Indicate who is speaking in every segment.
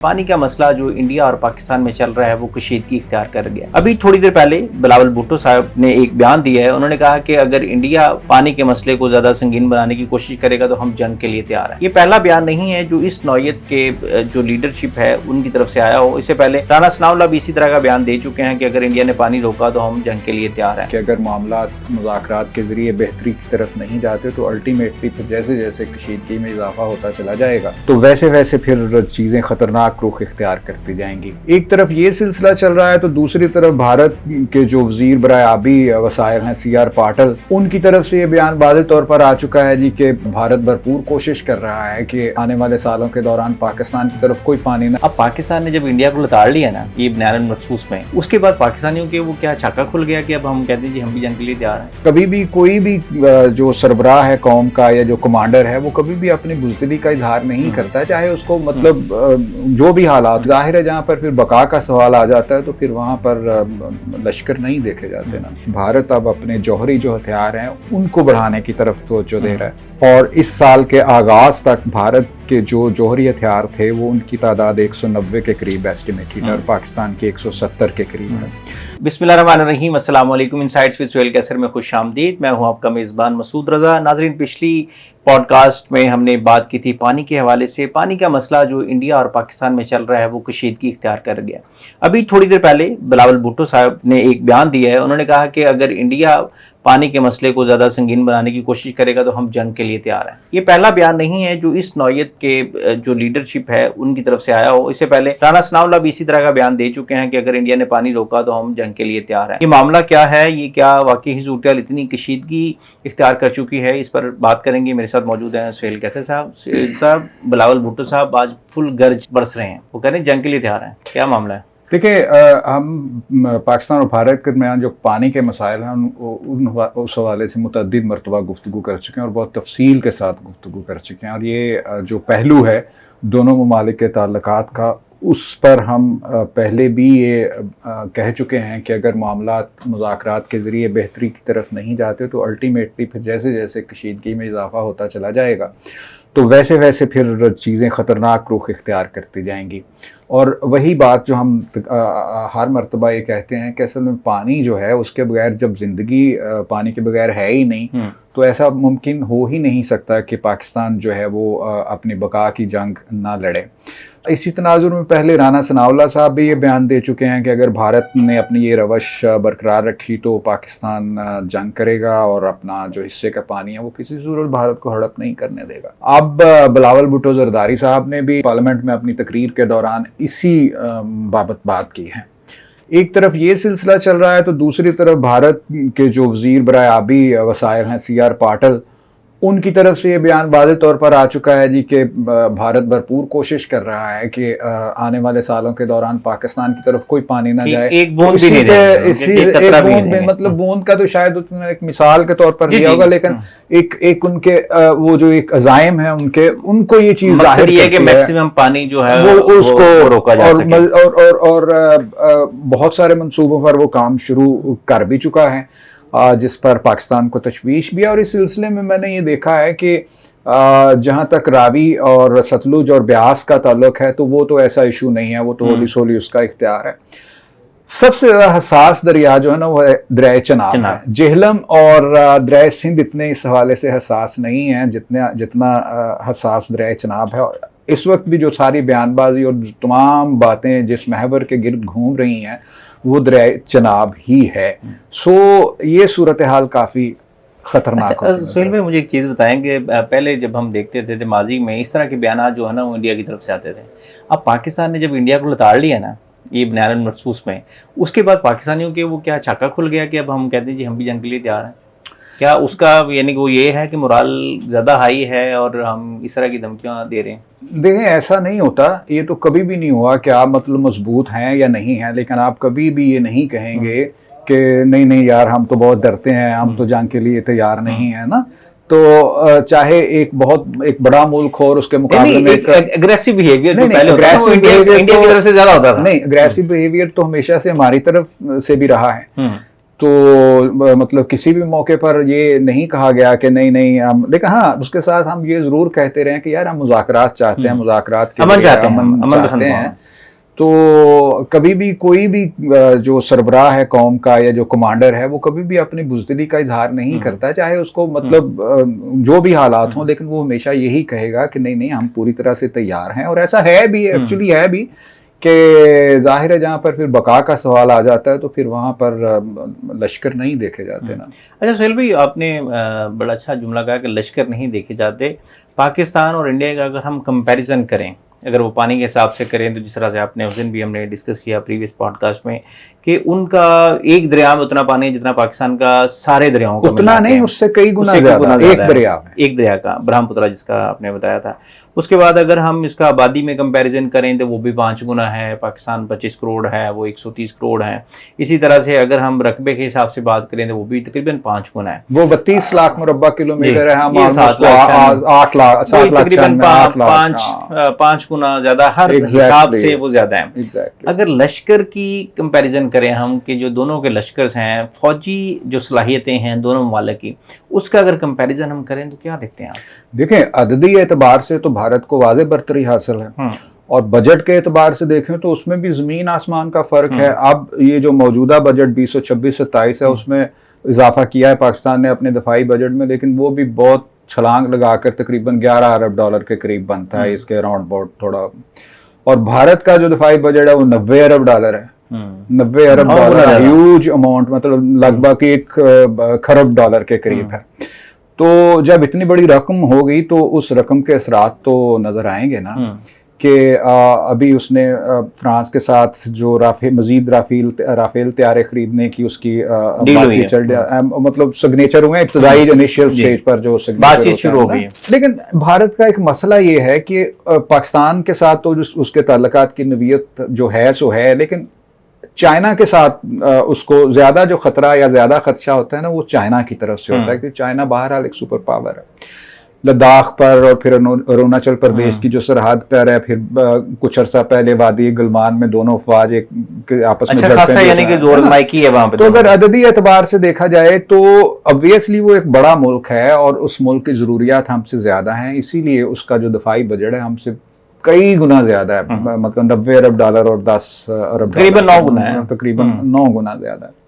Speaker 1: पानी का मसला जो इंडिया और पाकिस्तान में चल रहा है वो कशीदगी इख्तियार कर गया। अभी थोड़ी देर पहले बिलावल भुट्टो साहब ने एक बयान दिया है। उन्होंने कहा कि अगर इंडिया पानी के मसले को ज्यादा संगीन बनाने की कोशिश करेगा तो हम जंग के लिए तैयार हैं। ये पहला बयान नहीं है जो इस नौयत के जो लीडरशिप है उनकी तरफ से आया हो। इससे पहले राना सनाउल्लाह भी इसी तरह का बयान दे चुके हैं कि अगर इंडिया ने पानी रोका तो हम जंग के लिए तैयार हैं।
Speaker 2: कि अगर मामला मुज़ाकरात के जरिए बेहतरी की तरफ नहीं जाते तो अल्टीमेटली फिर जैसे जैसे कशीदगी में इजाफा होता चला जाएगा तो वैसे वैसे फिर चीजें खतरनाक रुख इख्तियार करती जाएंगी। एक तरफ ये सिलसिला चल रहा है तो दूसरी तरफ भारत के जो वजीर बराए आबी वसाइल हैं CR पाटिल, उनकी तरफ से ये बयान वाज़ेह तौर पर आ चुका है जी कि भारत भरपूर कोशिश कर रहा है कि आने वाले सालों के दौरान पाकिस्तान की तरफ कोई पानी ना।
Speaker 1: अब पाकिस्तान ने जब इंडिया को लताड़ लिया ना ये बयान मखसूस में, उसके बाद पाकिस्तानियों के वो क्या छाका खुल गया कि अब हम कहते हैं जी हम भी जंग के लिए तैयार हैं।
Speaker 2: कभी भी कोई भी जो सरबराह है कौम का या जो कमांडर है वो कभी भी अपनी बुज़दिली का इजहार नहीं करता, चाहे उसको मतलब जो भी हालात। जाहिर है जहाँ पर फिर बका का सवाल आ जाता है तो फिर वहाँ पर लश्कर नहीं देखे जाते ना। भारत अब अपने जौहरी जो हथियार हैं उनको बढ़ाने की तरफ तवज्जो दे रहा है और इस साल के आगाज तक भारत के जो जौहरी हथियार थे वो उनकी तादाद 190 के करीब एस्टिमेटेड और पाकिस्तान के 170 के करीब है।
Speaker 1: बिस्मिल्लाहिर्रहमानिर्रहीम, अस्सलाम वालेकुम। इनसाइट्स विद सुहेल कैसर में खुश आमदीद। मैं हूं आपका मेज़बान मसूद रज़ा। नाज़रीन, पिछली पॉडकास्ट में हमने बात की थी पानी के हवाले से। पानी का मसला जो इंडिया और पाकिस्तान में चल रहा है वो कशीदगी इख्तियार कर गया। अभी थोड़ी देर पहले बिलावल भुट्टो साहब ने एक बयान दिया है। उन्होंने कहा कि अगर इंडिया पानी के मसले को ज़्यादा संगीन बनाने की कोशिश करेगा तो हम जंग के लिए तैयार हैं। ये पहला बयान नहीं है जो इस नौयत के जो लीडरशिप है उनकी तरफ से आया हो। इससे पहले राना सनाउल्लाह भी इसी तरह का बयान दे चुके हैं कि अगर इंडिया ने पानी रोका तो हम जंग के लिए तैयार हैं। ये मामला क्या है, ये क्या वाकई ही सूरत इतनी कशीदगी इख्तियार कर चुकी है, इस पर बात करेंगे। मेरे साथ मौजूद हैं सुहेल कैसर साहब। सुहेल साहब, बिलावल भुट्टो साहब आज फुल गर्ज बरस रहे हैं, वो कह रहे हैं जंग के लिए तैयार हैं। क्या मामला है?
Speaker 2: देखिए, हम पाकिस्तान और भारत के दरमियान जो पानी के मसाइल हैं उस हवाले से मुतअद्दिद मरतबा गुफ्तगू कर चुके हैं और बहुत तफसील के साथ गुफ्तगू कर चुके हैं। और ये जो पहलू है दोनों ममालिक के ताल्लुकात का, उस पर हम पहले भी ये कह चुके हैं कि अगर मामलात मुज़ाकरात के ज़रिए बेहतरी की तरफ नहीं जाते तो अल्टीमेटली फिर जैसे जैसे कशीदगी में इजाफा होता चला जाएगा तो वैसे वैसे फिर चीज़ें ख़तरनाक रुख इख्तियार करती जाएंगी। और वही बात जो हम हर मरतबा ये कहते हैं कि असल में पानी जो है उसके बगैर जब ज़िंदगी पानी के बगैर है ही नहीं तो ऐसा मुमकिन हो ही नहीं सकता कि पाकिस्तान जो है वो अपनी बका की जंग ना लड़े। इसी तनाजुर में पहले राना सनाउल्लाह साहब भी ये बयान दे चुके हैं कि अगर भारत ने अपनी ये रवश बरकरार रखी तो पाकिस्तान जंग करेगा और अपना जो हिस्से का पानी है वो किसी सूरत भारत को हड़प नहीं करने देगा। अब बिलावल भुट्टो ज़रदारी साहब ने भी पार्लियामेंट में अपनी तकरीर के दौरान इसी बाबत बात की है। एक तरफ ये सिलसिला चल रहा है तो दूसरी तरफ भारत के जो वजीर बराए आबी वसाइल हैं CR पाटिल, उनकी तरफ से ये बयान वाज़ेह तौर पर आ चुका है जी कि भारत भरपूर कोशिश कर रहा है कि आने वाले सालों के दौरान पाकिस्तान की तरफ कोई पानी ना जाए।
Speaker 1: एक बूंद भी नहीं देंगे,
Speaker 2: एक बूंद में मतलब बूंद का तो शायद उन्होंने एक मिसाल के तौर पर लिया होगा, लेकिन एक उनके वो जो एक अज़ाइम है उनके, उनको ये चीज जाहिर
Speaker 1: है कि मैक्सिमम पानी जो है
Speaker 2: वो उसको
Speaker 1: रोका जा सके।
Speaker 2: और बहुत सारे मंसूबों पर वो काम शुरू कर भी चुका है जिस पर पाकिस्तान को तशवीश भी है। और इस सिलसिले में मैंने ये देखा है कि जहाँ तक रावी और सतलुज और ब्यास का ताल्लुक है तो वो तो ऐसा इशू नहीं है, वो तो होली सोली उसका इख्तियार है। सबसे ज़्यादा हसास दरिया जो है ना वो दरिया चनाब है। जेहलम और दरिया सिंध इतने इस हवाले से हसास नहीं है जितना हसास दरिया चनाब है। इस वक्त भी जो सारी बयानबाजी और तमाम बातें जिस महवर के गिर्द घूम रही हैं वो दरिया चनाब ही है। सो ये सूरत हाल काफ़ी ख़तरनाक है।
Speaker 1: सुहेल भाई, मुझे एक चीज़ बताएं कि पहले जब हम देखते थे माजी में इस तरह के बयान जो है ना वो इंडिया की तरफ से आते थे। अब पाकिस्तान ने जब इंडिया को लताड़ लिया ना ये बयान मखसूस में, उसके बाद पाकिस्तानियों के वो क्या छाका खुल गया कि अब हम कहते हैं जी हम भी जंग के लिए तैयार हैं। क्या उसका यानी कि वो ये है कि मोराल ज़्यादा हाई है और हम इस तरह की धमकियाँ दे रहे हैं?
Speaker 2: देखें, ऐसा नहीं होता, ये तो कभी भी नहीं हुआ कि आप मतलब मजबूत हैं या नहीं हैं, लेकिन आप कभी भी ये नहीं कहेंगे कि नहीं यार हम तो बहुत डरते हैं, हम तो जंग के लिए तैयार नहीं है ना। तो चाहे एक बड़ा मुल्क हो और उसके मुकाबले में
Speaker 1: एग्रेसिव बिहेवियर इंडिया की तरफ से ज्यादा होता था।
Speaker 2: नहीं, एग्रेसिव बिहेवियर तो हमेशा से हमारी तरफ से भी रहा है। तो मतलब किसी भी मौके पर ये नहीं कहा गया कि नहीं नहीं हम, लेकिन हाँ उसके साथ हम ये जरूर कहते रहे कि यार हम मुज़ाकरात चाहते हैं, मुज़ाकरात के
Speaker 1: अमन
Speaker 2: लिए
Speaker 1: चाहते हैं,
Speaker 2: अमन
Speaker 1: अमन
Speaker 2: चाहते
Speaker 1: पसंद
Speaker 2: हैं। तो कभी भी कोई भी जो सरबराह है कौम का या जो कमांडर है वो कभी भी अपनी बुज़दिली का इजहार नहीं करता, चाहे उसको मतलब जो भी हालात हों, लेकिन वो हमेशा यही कहेगा कि नहीं नहीं हम पूरी तरह से तैयार हैं। और ऐसा है भी, एक्चुअली है भी, कि जाहिर है जहाँ पर फिर बका का सवाल आ जाता है तो फिर वहाँ पर लश्कर नहीं देखे जाते ना।
Speaker 1: अच्छा सुहेल भाई, आपने बड़ा अच्छा जुमला कहा कि लश्कर नहीं देखे जाते। पाकिस्तान और इंडिया का अगर हम कंपैरिजन करें, अगर वो पानी के हिसाब से करें, तो जिस तरह से आपने उस दिन भी हमने डिस्कस किया प्रीवियस पॉडकास्ट में कि उनका एक दरिया में उतना पानी है जितना पाकिस्तान का सारे दरियाओं का
Speaker 2: उतना नहीं, उससे कई गुना ज्यादा, एक दरिया में,
Speaker 1: एक दरिया का ब्रह्मपुत्र जिसका आपने बताया था। उसके बाद अगर हम इसका आबादी में कंपैरिजन करें तो वो भी 5 गुना है, पाकिस्तान 25 करोड़ है, वो 130 करोड़ है। इसी तरह से अगर हम रकबे के हिसाब से बात करें तो वो भी तकरीबन 5 गुना है,
Speaker 2: वो 32 लाख मुरब्बा किलोमीटर है, हम
Speaker 1: 7 लाख
Speaker 2: 8 लाख, 7 लाख
Speaker 1: तकरीबन 5 गुना ज्यादा हर हिसाब से वो ज्यादा है। अगर लश्कर की कंपैरिजन करें हम कि जो दोनों के लश्कर हैं, फौजी जो सलाहियतें हैं दोनों ममालिक की, उसका अगर कंपैरिजन हम करें तो क्या देखते हैं आप?
Speaker 2: देखें, अददी एतबार से तो भारत को वाज़े बरतरी हासिल है, और बजट के एतबार से देखें तो उसमें भी ज़मीन आसमान का फ़र्क है। अब ये जो मौजूदा बजट 2026-27 है उसमें इजाफा किया है पाकिस्तान ने अपने दफाई बजट में, लेकिन वो भी बहुत छलांग लगाकर तकरीबन 11 अरब डॉलर के करीब बनता है, इसके अराउंड अबाउट थोड़ा। और भारत का जो दफाई बजट है वो 90 अरब डॉलर है। 90 अरब डॉलर ह्यूज अमाउंट, मतलब लगभग 1 खरब डॉलर के करीब है। तो जब इतनी बड़ी रकम होगी तो उस रकम के असरात तो नजर आएंगे ना, कि अभी उसने फ्रांस के साथ जो मजीद राफेल तैयारे खरीदने की उसकी बातचीत चल रही, मतलब सिग्नेचर हुए इब्तदाई इनिशियल स्टेज पर जो
Speaker 1: बातचीत शुरू हो गई।
Speaker 2: लेकिन भारत का एक मसला ये है कि पाकिस्तान के साथ तो उसके ताल्लुकात की नवीयत जो है सो है, लेकिन चाइना के साथ उसको ज्यादा जो खतरा या ज्यादा खदशा होता है ना, वो चाइना की तरफ से होता है, क्योंकि चाइना बहरहाल एक सुपर पावर है। लद्दाख पर और फिर अरुणाचल प्रदेश की जो सरहद पर है, फिर कुछ अरसा पहले वादी गुलमान में दोनों अफवाज एक आपस में
Speaker 1: यानी कि जोर आजमाई है वहां पे।
Speaker 2: तो अगर अददी एतबार से देखा जाए तो ऑब्वियसली वो एक बड़ा मुल्क है और उस मुल्क की जरूरियात हमसे ज्यादा हैं, इसीलिए उसका जो दफाई बजट है हमसे कई गुना ज्यादा है, मतलब 90 अरब डॉलर और 10 अरब
Speaker 1: तकरीबन 9 गुना है,
Speaker 2: तकरीबन 9 गुना ज्यादा है।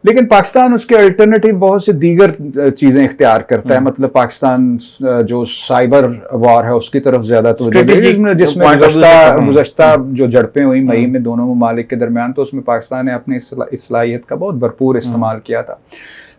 Speaker 2: लेकिन पाकिस्तान उसके अल्टरनेटिव बहुत से दीगर चीजें इख्तियार करता है, मतलब पाकिस्तान जो साइबर वॉर है उसकी तरफ ज्यादा जिसमें गुज़श्ता जो झड़पें हुई मई में दोनों ममालिक के दरमियान, तो उसमें पाकिस्तान ने अपनी सलाहियत का बहुत भरपूर इस्तेमाल किया था।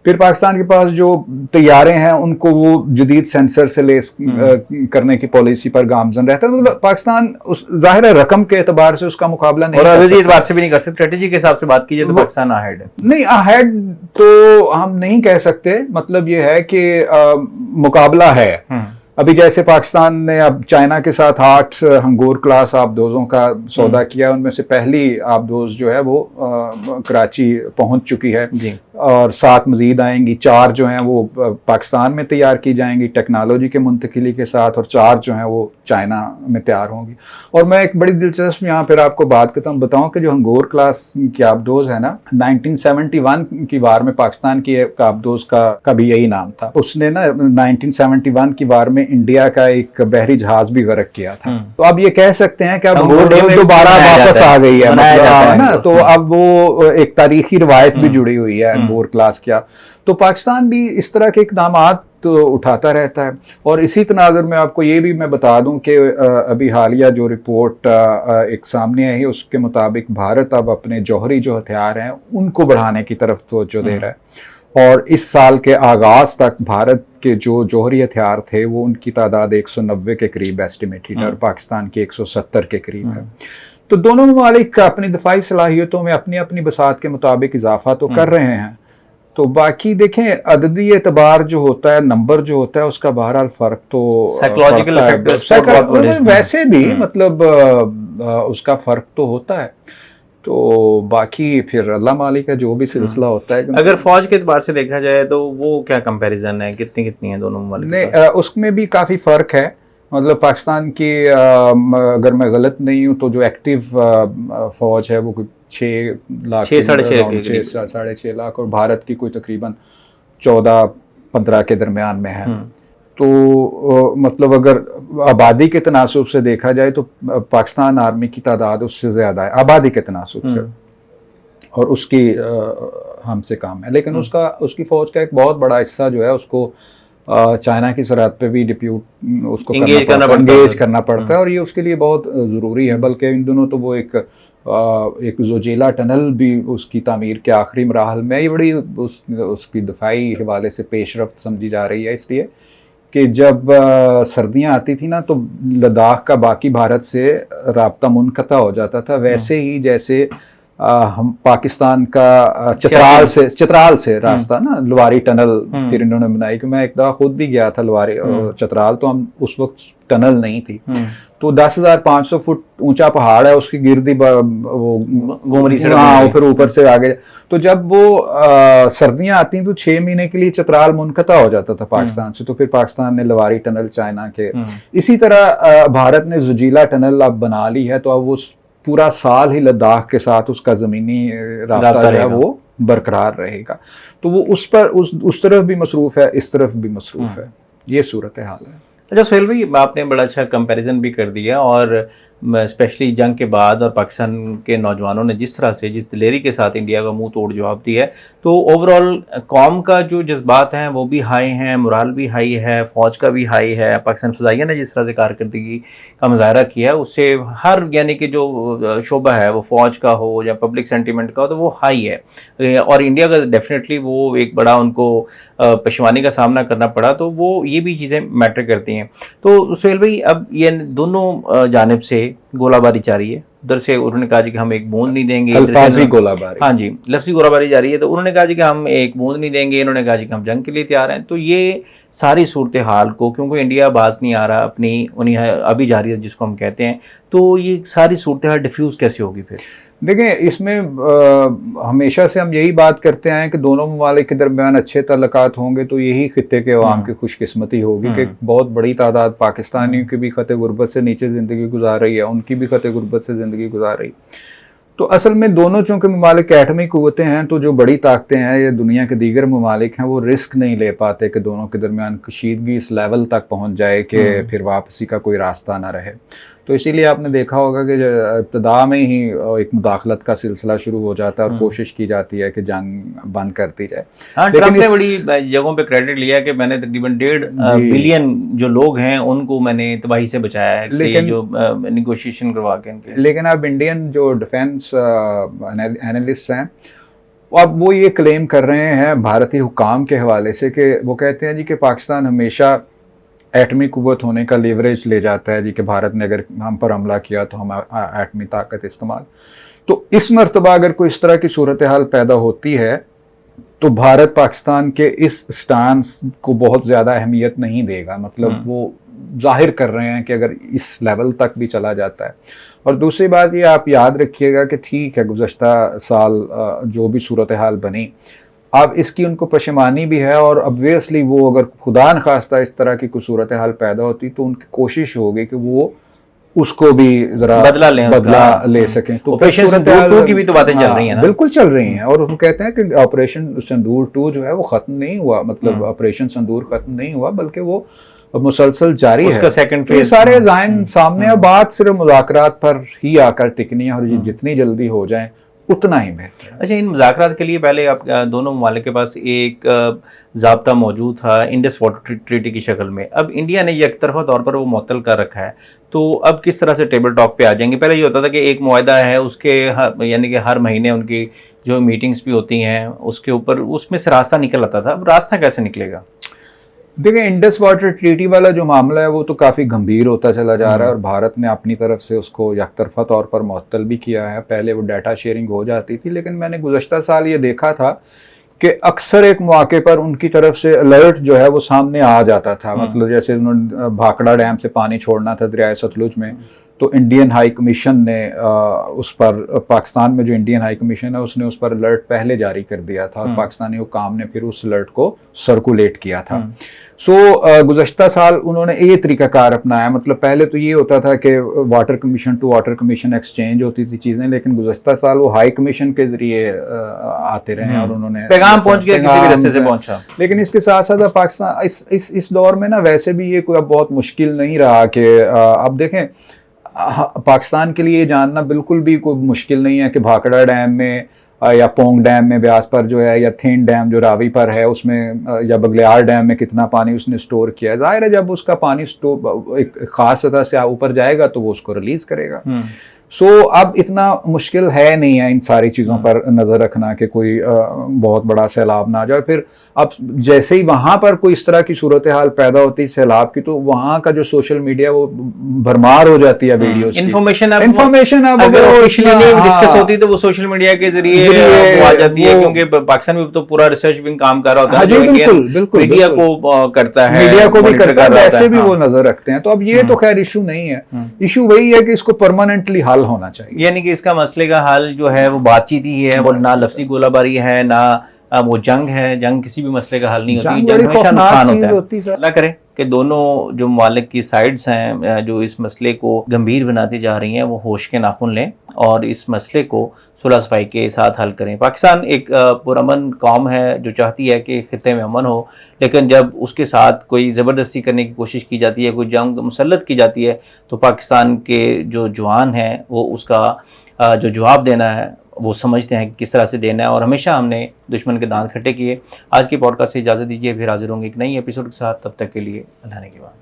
Speaker 2: फिर पाकिस्तान के पास जो तैयारे हैं उनको वो जदीद सेंसर से लेस करने की पॉलिसी पर गामजन रहता है। मतलब पाकिस्तान जाहिर है रकम के एतबार से उसका मुकाबला नहीं,
Speaker 1: और एतबार से भी नहीं कर सकते। स्ट्रेटेजी के हिसाब से बात कीजिए तो पाकिस्तान अहेड है।
Speaker 2: नहीं, अहेड तो हम नहीं कह सकते, मतलब ये है कि मुकाबला है। अभी जैसे पाकिस्तान ने अब चाइना के साथ 8 हंगोर क्लास आबदोजों का सौदा किया, उनमें से पहली आबदोज जो है वो कराची पहुंच चुकी है और 7 मजीद आएंगी। 4 जो हैं वो पाकिस्तान में तैयार की जाएंगी टेक्नोलॉजी के मुंतकिली के साथ, और 4 जो हैं वो चाइना में तैयार होंगी। और मैं एक बड़ी दिलचस्प यहाँ पर आपको बात करता हूँ, बताऊँ कि जो हंगोर क्लास की आबदोज है ना, 1971 की वार में पाकिस्तान की आबदोज का भी यही नाम था। उसने ना 1971 की वार में इंडिया का एक बहरी जहाज भी गर्क किया था। तो अब ये कह सकते हैं कि अब दोबारा वापस आ गई है, मतलब ना, तो अब वो एक तारीखी रिवायत भी जुड़ी हुई है अंगोर क्लास क्या। तो पाकिस्तान भी इस तरह के इक़दामात तो उठाता रहता है। और इसी तनाज़ुर में आपको ये भी मैं बता दूं कि अभी हालिया जो रिपोर्ट एक सामने आई है उसके मुताबिक भारत अब अपने जौहरी जो हथियार हैं उनको बढ़ाने की तरफ तवज्जो दे रहा है। और इस साल के आगाज तक भारत के जो जौहरी हथियार थे वो उनकी तादाद 190 के करीब एस्टिमेटेड है और पाकिस्तान की 170 के करीब है। तो दोनों ममालिक अपनी दफाई सलाहियतों में अपनी अपनी बसात के मुताबिक इजाफा तो कर रहे हैं। तो बाकी देखें, अददी एतबार जो होता है, नंबर जो होता है, उसका बहरहाल फर्क तो साइकोलॉजिकल वैसे भी मतलब उसका फर्क तो होता है। तो बाकी फिर अल्लाह मालिक है, जो भी सिलसिला होता है।
Speaker 1: अगर फौज के एतबार से देखा जाए तो वो क्या कंपैरिजन है, कितनी है दोनों ममालिक?
Speaker 2: नहीं, उसमें भी काफ़ी फ़र्क है। मतलब पाकिस्तान की अगर मैं गलत नहीं हूँ तो जो एक्टिव फ़ौज है वो 6 लाख
Speaker 1: 6-6.5
Speaker 2: लाख, और भारत की कोई तकरीबन 14-15 के दरमियान में है। तो मतलब अगर आबादी के तनासुब से देखा जाए तो पाकिस्तान आर्मी की तादाद उससे ज़्यादा है आबादी के तनासुब से, और उसकी हमसे कम है। लेकिन उसकी फ़ौज का एक बहुत बड़ा हिस्सा जो है उसको चाइना की सरहद पे भी उसको एंगेज करना पड़ता है, और ये उसके लिए बहुत ज़रूरी है। बल्कि इन दिनों तो वो एक ज़ोजिला टनल भी उसकी तामीर के आखिरी मराहल में, ये बड़ी उसकी दफाई हवाले से पेशरफ्त समझी जा रही है, इसलिए कि जब सर्दियां आती थी ना तो लद्दाख का बाकी भारत से राब्ता मुनक़ता हो जाता था, वैसे ही जैसे हम पाकिस्तान का चित्राल से रास्ता ना लवारी टनल फिर इन्होंने बनाई, कि मैं एक दफ़ा खुद भी गया था लवारी चित्राल, तो हम उस वक्त टनल नहीं थी, तो 10,500 फुट ऊंचा पहाड़ है, उसकी गिरदी वो घूमरी से फिर ऊपर से आगे। तो जब वो सर्दियां आती तो 6 महीने के लिए चित्राल मुनक़ता हो जाता था पाकिस्तान से, तो फिर पाकिस्तान ने लवारी टनल चाइना के, इसी तरह भारत ने ज़ोजिला टनल अब बना ली है, तो अब वो पूरा साल ही लद्दाख के साथ उसका ज़मीनी राब्ता जो है वो बरकरार रहेगा। तो वो उस तरफ भी मसरूफ़ है, इस तरफ भी मसरूफ़ है, ये सूरत हाल है।
Speaker 1: अच्छा सुहेल भाई, आपने बड़ा अच्छा कंपैरिजन भी कर दिया, और स्पेशली जंग के बाद और पाकिस्तान के नौजवानों ने जिस तरह से जिस दिलेरी के साथ इंडिया का मुंह तोड़ जवाब दिया है, तो ओवरऑल कौम का जो जज्बात हैं वो भी हाई हैं, मोराल भी हाई है, फ़ौज का भी हाई है। पाकिस्तान फ़ज़ाइया ने जिस तरह से कारकर्दगी का मुजाहरा किया है, उससे हर यानी कि जो शोबा है वो फ़ौज का हो या पब्लिक सेंटीमेंट का हो, तो वो हाई है। और इंडिया का डेफिनेटली वो एक बड़ा उनको पेशवानी का सामना करना पड़ा, तो वो ये भी चीज़ें मैटर करती हैं। तो सुहेल भाई, अब ये दोनों जानिब से गोलाबारी जारी है। उधर से उन्होंने कहा जी कि हम एक बूंद नहीं देंगे,
Speaker 2: अल्फाजी गोलाबारी,
Speaker 1: हाँ जी, लफ्ज़ी गोलाबारी जारी है। तो उन्होंने कहा जी कि हम एक बूंद नहीं देंगे, इन्होंने कहा जी कि हम जंग के लिए तैयार हैं। तो ये सारी सूरत हाल को, क्योंकि इंडिया बाज नहीं आ रहा अपनी उन्हीं अभी जारी है जिसको हम कहते हैं, तो ये सारी सूरत हाल डिफ्यूज़ कैसे होगी फिर?
Speaker 2: देखिए, इसमें हमेशा से हम यही बात करते आए हैं कि दोनों ममालिक के दरमियान अच्छे तल्लुकात होंगे तो यही खित्ते के अवाम की खुशकिस्मती होगी कि बहुत बड़ी तादाद पाकिस्तानियों की भी खत गुर्बत से नीचे ज़िंदगी गुजार रही है, उनकी भी खत गुर्बत से ज़िंदगी गुजार रही। तो असल में दोनों चूँकि ममालिक एटमी क़ुव्वतें हैं, तो जो बड़ी ताकतें हैं या दुनिया के दीगर ममालिक हैं, वो रिस्क नहीं ले पाते कि दोनों के दरमियान कशीदगी इस लेवल तक पहुँच जाए कि फिर वापसी का कोई रास्ता ना रहे। तो इसीलिए आपने देखा होगा कि इब्तिदा में ही एक मुदाखलत का सिलसिला शुरू हो जाता है और कोशिश की जाती है कि जंग बंद कर दी जाए।
Speaker 1: हाँ, ट्रंप ने बड़ी जगहों पे क्रेडिट लिया कि मैंने तकरीबन 1.5 बिलियन जो लोग हैं उनको मैंने तबाही से बचाया है, लेकिन जो निगोशिएशन करवा के।
Speaker 2: लेकिन अब इंडियन जो डिफेंस एनालिस्ट हैं, अब वो ये क्लेम कर रहे हैं भारतीय हुकाम के हवाले से कि वो कहते हैं जी कि पाकिस्तान हमेशा एटमी कुव्वत होने का लेवरेज ले जाता है जी कि भारत ने अगर हम पर हमला किया तो हम एटमी ताकत इस्तेमाल। तो इस मरतबा अगर कोई इस तरह की सूरत हाल पैदा होती है तो भारत पाकिस्तान के इस स्टांस को बहुत ज़्यादा अहमियत नहीं देगा। मतलब वो जाहिर कर रहे हैं कि अगर इस लेवल तक भी चला जाता है। और दूसरी बात ये आप याद रखिएगा कि ठीक है, गुज़श्ता साल जो भी सूरत हाल बनी, अब इसकी उनको पशेमानी भी है, और ऑब्वियसली वो अगर खुदा न खास्ता इस तरह की कुछ सूरत हाल पैदा होती तो उनकी कोशिश होगी कि वो उसको भी जरा बदला ले सकें। तो
Speaker 1: ऑपरेशन सिंदूर 2 की भी तो बातें चल रही हैं ना?
Speaker 2: बिल्कुल चल रही हैं, और वो कहते हैं कि ऑपरेशन सिंदूर 2 जो है वो ख़त्म नहीं हुआ, मतलब ऑपरेशन सिंदूर ख़त्म नहीं हुआ बल्कि वो मुसलसल जारी है।
Speaker 1: उसका सेकंड फेज
Speaker 2: सारे ज़ाहिर सामने, अब बात सिर्फ मुज़ाकरात पर ही आकर टिकनी है, और जितनी जल्दी हो जाए उतना ही बेहतर है।
Speaker 1: अच्छा, इन मुज़ाकरात के लिए पहले आप दोनों ममालिक के पास एक ज़ाब्ता मौजूद था इंडस वाटर ट्रीटी की शक्ल में। अब इंडिया ने एक तरफा तौर पर वो मुअत्तल कर रखा है, तो अब किस तरह से टेबल टॉक पे आ जाएंगे? पहले ये होता था कि एक मुआहदा है, उसके यानी कि हर महीने उनकी जो मीटिंग्स भी होती हैं उसके ऊपर उसमें से रास्ता निकल आता था। अब रास्ता कैसे निकलेगा?
Speaker 2: देखिए, इंडस वाटर ट्रीटी वाला जो मामला है वो तो काफ़ी गंभीर होता चला जा रहा है, और भारत ने अपनी तरफ से उसको यकतरफा तौर पर मुअत्तल भी किया है। पहले वो डाटा शेयरिंग हो जाती थी, लेकिन मैंने गुज़श्ता साल ये देखा था कि अक्सर एक मौके पर उनकी तरफ से अलर्ट जो है वो सामने आ जाता था। मतलब जैसे उन्होंने भाखड़ा डैम से पानी छोड़ना था दरियाए सतलुज में, तो इंडियन हाई कमीशन ने उस पर, पाकिस्तान में जो इंडियन हाई कमीशन है उसने उस पर अलर्ट पहले जारी कर दिया था और पाकिस्तानी हुकाम ने फिर उस अलर्ट को सर्कुलेट किया था। गुज़श्ता साल उन्होंने ये तरीकाकार अपनाया, मतलब पहले तो ये होता था कि water commission to water commission exchange होती थी चीज़ें, लेकिन गुज़श्ता साल वो हाई कमीशन के ज़रिए आते रहे और उन्होंने
Speaker 1: पैगाम पहुंच गया, किसी भी रास्ते से पहुंचा।
Speaker 2: लेकिन इसके साथ साथ पाकिस्तान इस दौर में ना वैसे भी ये कोई अब बहुत मुश्किल नहीं रहा कि अब देखें, पाकिस्तान के लिए जानना बिल्कुल भी कोई मुश्किल नहीं है कि भाखड़ा डैम में या पोंग डैम में ब्यास पर जो है, या थेन डैम जो रावी पर है उसमें, या बगलियार डैम में कितना पानी उसने स्टोर किया है। जाहिर है जब उसका पानी स्टोर एक खास सतह से ऊपर जाएगा तो वो उसको रिलीज करेगा। अब इतना मुश्किल है नहीं है इन सारी चीज़ों पर नज़र रखना कि कोई बहुत बड़ा सैलाब ना आ जाए। फिर अब जैसे ही वहाँ पर कोई इस तरह की सूरत हाल पैदा होती है सैलाब की, तो वहाँ का जो सोशल मीडिया वो भरमार हो जाती है वीडियोस की। इन्फॉर्मेशन अब
Speaker 1: अगर ऑफिशियली नहीं डिस्कस होती तो वो सोशल मीडिया के जरिए आ जाती है, क्योंकि पाकिस्तान में तो पूरा रिसर्च विंग काम कर रहा होता है,
Speaker 2: बिल्कुल
Speaker 1: मीडिया को करता है,
Speaker 2: मीडिया को भी करता है, वैसे भी वो नजर रखते हैं। तो अब ये तो खैर इशू नहीं है, इशू वही है कि इसको परमानेंटली हल होना चाहिए।
Speaker 1: यानी कि इसका मसले का हल जो है वो बातचीत ही है, वो ना लफ्जी गोलाबारी है, ना वो जंग है। जंग किसी भी मसले का हल नहीं होती, जंग हमेशा नुकसान होता है। अल्लाह करे कि दोनों जो ममालिक की साइड्स हैं जो इस मसले को गंभीर बनाती जा रही हैं वो होश के नाखून लें और इस मसले को सुलह सफाई के साथ हल करें। पाकिस्तान एक पुरअमन कौम है जो चाहती है कि खित्ते में अमन हो, लेकिन जब उसके साथ कोई ज़बरदस्ती करने की कोशिश की जाती है, कोई जंग मुसल्लत की जाती है, तो पाकिस्तान के जो जवान हैं वो उसका जो जवाब देना है वो समझते हैं कि किस तरह से देना है, और हमेशा हमने दुश्मन के दांत खट्टे किए। आज की पॉडकास्ट से इजाज़त दीजिए, फिर हाजिर होंगे एक नई एपिसोड के साथ। तब तक के लिए अल्लाह ने के बाद।